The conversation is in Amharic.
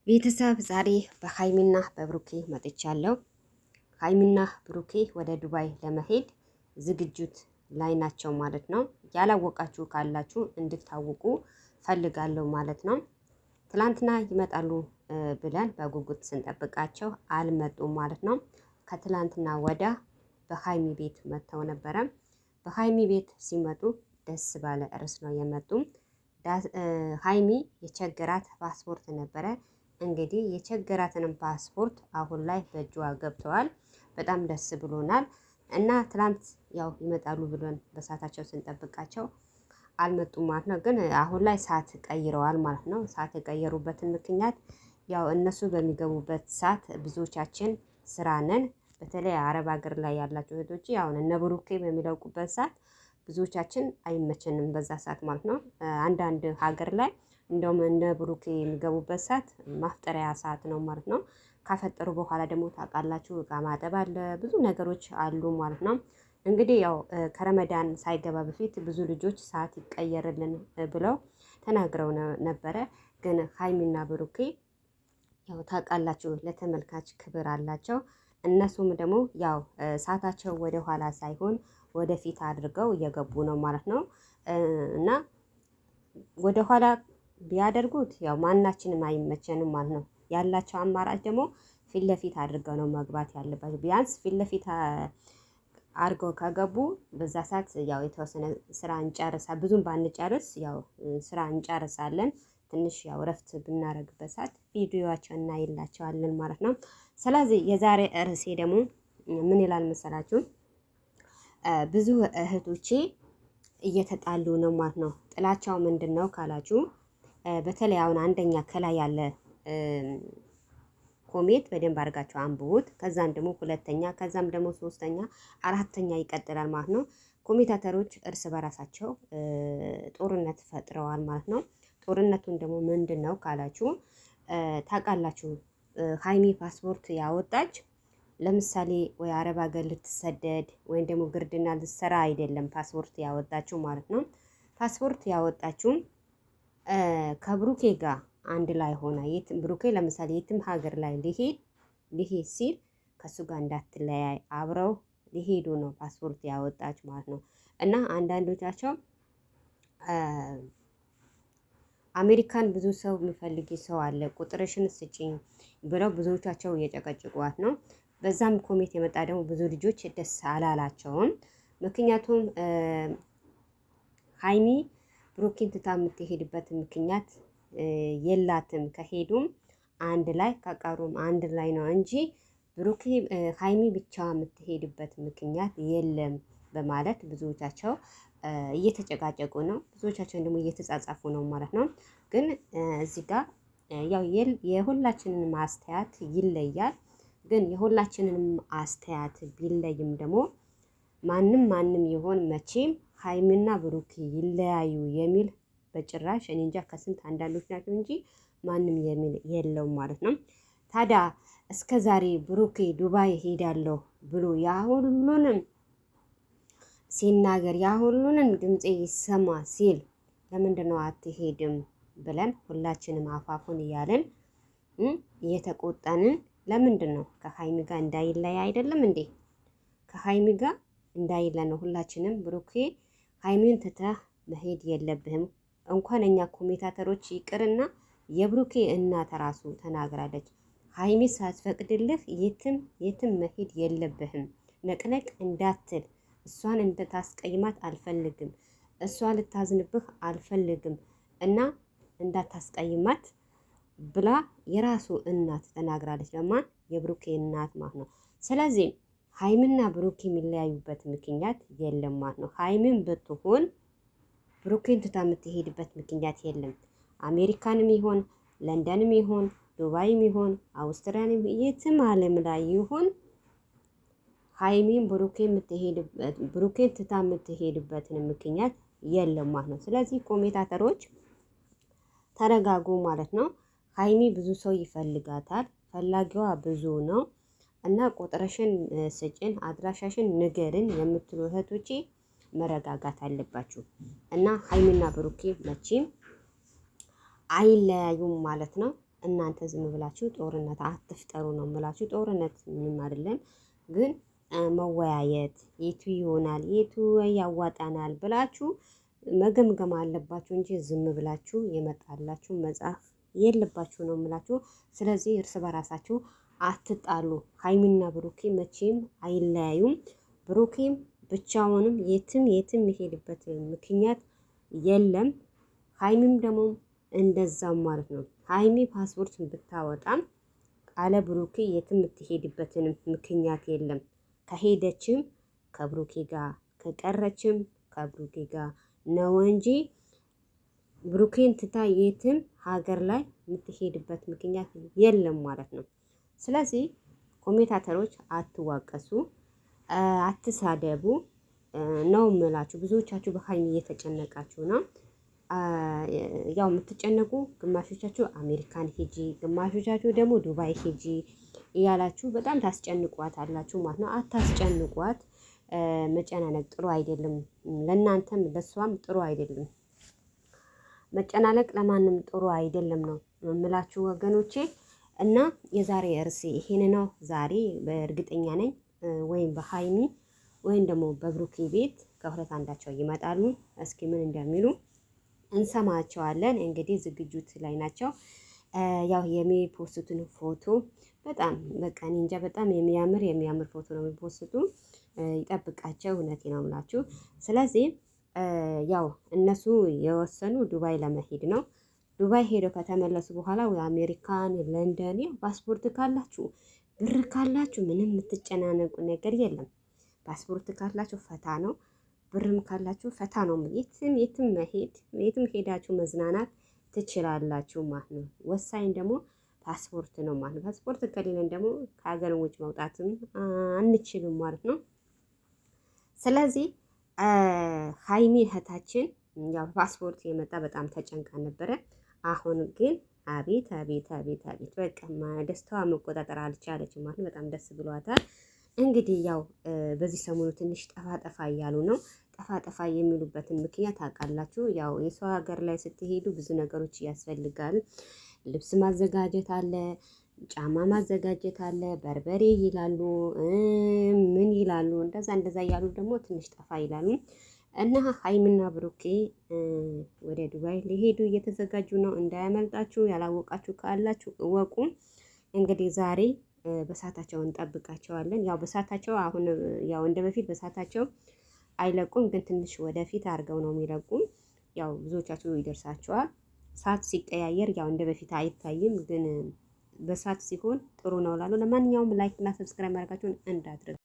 ቤተሰብ ዛሬ በሀይሚና በብሩኬ መጥቻለሁ። ሀይሚና ብሩኬ ወደ ዱባይ ለመሄድ ዝግጅት ላይ ናቸው ማለት ነው። ያላወቃችሁ ካላችሁ እንድታውቁ ፈልጋለሁ ማለት ነው። ትላንትና ይመጣሉ ብለን በጉጉት ስንጠብቃቸው አልመጡም ማለት ነው። ከትላንትና ወዳ በሀይሚ ቤት መጥተው ነበረ። በሀይሚ ቤት ሲመጡ ደስ ባለ ርዕስ ነው የመጡ። ሀይሚ የቸገራት ፓስፖርት ነበረ። እንግዲህ የቸገራትንም ፓስፖርት አሁን ላይ በእጇ ገብተዋል። በጣም ደስ ብሎናል። እና ትላንት ያው ይመጣሉ ብለን በሰዓታቸው ስንጠብቃቸው አልመጡም ማለት ነው። ግን አሁን ላይ ሰዓት ቀይረዋል ማለት ነው። ሰዓት የቀየሩበትን ምክንያት ያው እነሱ በሚገቡበት ሰዓት ብዙዎቻችን ስራ ነን። በተለይ አረብ ሀገር ላይ ያላቸው እህቶች አሁን እነ ብሩኬ በሚለቁበት ሰዓት ብዙዎቻችን አይመቸንም በዛ ሰዓት ማለት ነው። አንዳንድ ሀገር ላይ እንደውም እነ ብሩኬ የሚገቡበት ሰዓት ማፍጠሪያ ሰዓት ነው ማለት ነው። ካፈጠሩ በኋላ ደግሞ ታውቃላችሁ እቃ ማጠብ አለ፣ ብዙ ነገሮች አሉ ማለት ነው። እንግዲህ ያው ከረመዳን ሳይገባ በፊት ብዙ ልጆች ሰዓት ይቀየርልን ብለው ተናግረው ነበረ። ግን ሀይሚና ብሩኬ ያው ታውቃላችሁ ለተመልካች ክብር አላቸው። እነሱም ደግሞ ያው ሰዓታቸው ወደ ኋላ ሳይሆን ወደፊት አድርገው እየገቡ ነው ማለት ነው። እና ወደ ኋላ ቢያደርጉት ያው ማናችንም አይመቸንም ማለት ነው። ያላቸው አማራጭ ደግሞ ፊት ለፊት አድርገው ነው መግባት ያለባቸው። ቢያንስ ፊት ለፊት አድርገው ከገቡ በዛ ሰዓት ያው የተወሰነ ስራ እንጨርሳለን። ብዙም ባንጨርስ ያው ስራ እንጨርሳለን። ትንሽ ያው እረፍት ብናደርግበት ሰዓት ቪዲዮዋቸውን እናይላቸዋለን ማለት ነው። ስለዚህ የዛሬ ርዕሴ ደግሞ ምን ይላል መሰላችሁ? ብዙ እህቶቼ እየተጣሉ ነው ማለት ነው። ጥላቻው ምንድን ነው ካላችሁ በተለይ አሁን አንደኛ ከላይ ያለ ኮሜት በደንብ አድርጋችሁ አንብቡት። ከዛም ደግሞ ሁለተኛ፣ ከዛም ደግሞ ሶስተኛ፣ አራተኛ ይቀጥላል ማለት ነው። ኮሜታተሮች እርስ በራሳቸው ጦርነት ፈጥረዋል ማለት ነው። ጦርነቱን ደግሞ ምንድን ነው ካላችሁ ታውቃላችሁ ሀይሚ ፓስፖርት ያወጣች ለምሳሌ ወይ አረብ ሀገር ልትሰደድ ወይም ደግሞ ግርድና ልትሰራ አይደለም ፓስፖርት ያወጣችው ማለት ነው። ፓስፖርት ያወጣችው ከብሩኬ ጋር አንድ ላይ ሆና ብሩኬ ለምሳሌ የትም ሀገር ላይ ሊሄድ ሲል ከሱ ጋር እንዳትለያይ አብረው ሊሄዱ ነው ፓስፖርት ያወጣች ማለት ነው። እና አንዳንዶቻቸው አሜሪካን ብዙ ሰው የሚፈልግ ሰው አለ ቁጥርሽን ስጪኝ ብለው ብዙዎቻቸው እየጨቀጭቋት ነው። በዛም ኮሜት የመጣ ደግሞ ብዙ ልጆች ደስ አላላቸውም። ምክንያቱም ሀይሚ ብሩኬን ትታ የምትሄድበት ምክንያት የላትም። ከሄዱም አንድ ላይ ከቀሩም አንድ ላይ ነው እንጂ ብሩኬ ሀይሚ ብቻ የምትሄድበት ምክንያት የለም በማለት ብዙዎቻቸው እየተጨቃጨቁ ነው። ብዙዎቻቸውን ደግሞ እየተጻጻፉ ነው ማለት ነው። ግን እዚህ ጋር ያው የሁላችንን አስተያየት ይለያል። ግን የሁላችንንም አስተያየት ቢለይም ደግሞ ማንም ይሆን መቼም ሀይሚና ብሩኬ ይለያዩ የሚል በጭራሽ እኔ እንጃ ከስንት አንዳንዶች ናቸው እንጂ ማንም የሚል የለውም ማለት ነው። ታዲያ እስከ ዛሬ ብሩኬ ዱባይ ሄዳለሁ ብሎ ያ ሁሉንም ሲናገር ያ ሁሉንም ድምፄ ይሰማ ሲል ለምንድን ነው አትሄድም ብለን ሁላችንም አፋፉን እያለን እየተቆጣንን ለምንድን ነው ከሀይሚ ጋር እንዳይለያ አይደለም እንዴ? ከሀይሚ ጋር እንዳይለ ነው ሁላችንም። ብሩኬ ሀይሚን ትተህ መሄድ የለብህም። እንኳን እኛ ኮሜታተሮች ይቅርና የብሩኬ እናት ራሱ ተናግራለች። ሀይሚ ሳትፈቅድልህ የትም መሄድ የለብህም፣ ነቅነቅ እንዳትል፣ እሷን እንድታስቀይማት አልፈልግም፣ እሷ ልታዝንብህ አልፈልግም እና እንዳታስቀይማት ብላ የራሱ እናት ተናግራለች። ለማን? የብሩኬ እናት ማለት ነው። ስለዚህ ሀይሚና ብሩኬ የሚለያዩበት ምክንያት የለም ማለት ነው። ሀይሚን ብትሆን ብሩኬን ትታ የምትሄድበት ምክንያት የለም። አሜሪካንም ይሆን ለንደንም ይሆን ዱባይም ይሆን አውስትራሊያም የትም ዓለም ላይ ይሆን ሀይሚን ብሩኬን ትታ የምትሄድበትን ምክንያት የለም ማለት ነው። ስለዚህ ኮሜታተሮች ተረጋጉ ማለት ነው። ሀይሚ ብዙ ሰው ይፈልጋታል፣ ፈላጊዋ ብዙ ነው እና ቁጥርሽን ስጭን፣ አድራሻሽን ንገርን የምትሉ እህቶቼ መረጋጋት አለባችሁ። እና ሀይሚና ብሩኬ መቼም አይለያዩም ማለት ነው። እናንተ ዝም ብላችሁ ጦርነት አትፍጠሩ ነው የምላችሁ። ጦርነት ምንም አይደለም፣ ግን መወያየት የቱ ይሆናል የቱ ያዋጣናል ብላችሁ መገምገም አለባችሁ እንጂ ዝም ብላችሁ የመጣላችሁ መጽሐፍ የለባችሁ ነው የምላችሁ። ስለዚህ እርስ በራሳችሁ አትጣሉ። ሀይሚና ብሩኬ መቼም አይለያዩም። ብሩኬም ብቻውንም የትም የትም የሚሄድበት ምክንያት የለም። ሀይሚም ደግሞ እንደዛም ማለት ነው። ሀይሚ ፓስፖርት ብታወጣም አለ ብሩኬ የትም የምትሄድበትን ምክንያት የለም። ከሄደችም ከብሩኬ ጋር ከቀረችም ከብሩኬ ጋር ነው እንጂ ብሩኬን ትታ የትም ሀገር ላይ የምትሄድበት ምክንያት የለም ማለት ነው። ስለዚህ ኮሜንታተሮች አትዋቀሱ፣ አትሳደቡ ነው የምላችሁ። ብዙዎቻችሁ በሀይሚ እየተጨነቃችሁ ነው። ያው የምትጨነቁ ግማሾቻችሁ አሜሪካን ሂጂ፣ ግማሾቻችሁ ደግሞ ዱባይ ሂጂ እያላችሁ በጣም ታስጨንቋት አላችሁ ማለት ነው። አታስጨንቋት። መጨናነቅ ጥሩ አይደለም፣ ለእናንተም ለሷም ጥሩ አይደለም። መጨናነቅ ለማንም ጥሩ አይደለም ነው የምላችሁ ወገኖቼ። እና የዛሬ እርሴ ይሄን ነው። ዛሬ በእርግጠኛ ነኝ ወይም በሀይሚ ወይም ደግሞ በብሩኬ ቤት ከሁለት አንዳቸው ይመጣሉ። እስኪ ምን እንደሚሉ እንሰማቸዋለን። እንግዲህ ዝግጅት ላይ ናቸው። ያው የሚፖስቱን ፎቶ በጣም በቃ እኔ እንጃ በጣም የሚያምር ፎቶ ነው የሚፖስቱ። ይጠብቃቸው። እውነቴ ነው የምላችሁ። ስለዚህ ያው እነሱ የወሰኑ ዱባይ ለመሄድ ነው። ዱባይ ሄደው ከተመለሱ በኋላ ወይ አሜሪካን፣ ለንደን ያው ፓስፖርት ካላችሁ ብር ካላችሁ ምንም የምትጨናነቁ ነገር የለም። ፓስፖርት ካላችሁ ፈታ ነው። ብርም ካላችሁ ፈታ ነው። የትም መሄድ የትም ሄዳችሁ መዝናናት ትችላላችሁ ማለት ነው። ወሳኝ ደግሞ ፓስፖርት ነው ማለት ነው። ፓስፖርት ከሌለን ደግሞ ከሀገር ውጭ መውጣትም አንችልም ማለት ነው። ስለዚህ ሀይሚ እህታችን ያው ፓስፖርት የመጣ በጣም ተጨንቃ ነበረ። አሁን ግን አቤት አቤት አቤት አቤት በቃ ደስታዋ መቆጣጠር አልቻለችም ማለት ነው። በጣም ደስ ብሏታል። እንግዲህ ያው በዚህ ሰሞኑ ትንሽ ጠፋ ጠፋ እያሉ ነው። ጠፋ ጠፋ የሚሉበትን ምክንያት ታውቃላችሁ። ያው የሰው ሀገር ላይ ስትሄዱ ብዙ ነገሮች ያስፈልጋል። ልብስ ማዘጋጀት አለ፣ ጫማ ማዘጋጀት አለ፣ በርበሬ ይላሉ፣ ምን ይላሉ፣ እንደዛ እንደዛ እያሉ ደግሞ ትንሽ ጠፋ ይላሉ። እና ሀይሚና ብሩኬ ወደ ዱባይ ሊሄዱ እየተዘጋጁ ነው። እንዳያመልጣችሁ። ያላወቃችሁ ካላችሁ እወቁ። እንግዲህ ዛሬ በሰዓታቸው እንጠብቃቸዋለን። ያው በሰዓታቸው አሁን ያው እንደ በፊት በሰዓታቸው አይለቁም፣ ግን ትንሽ ወደፊት አድርገው ነው የሚለቁም። ያው ብዙዎቻችሁ ይደርሳቸዋል። ሰዓት ሲቀያየር ያው እንደ በፊት አይታይም፣ ግን በሰዓት ሲሆን ጥሩ ነው እላለሁ። ለማንኛውም ላይክ እና ሰብስክራይብ ማድረጋችሁን እንዳትረሱ።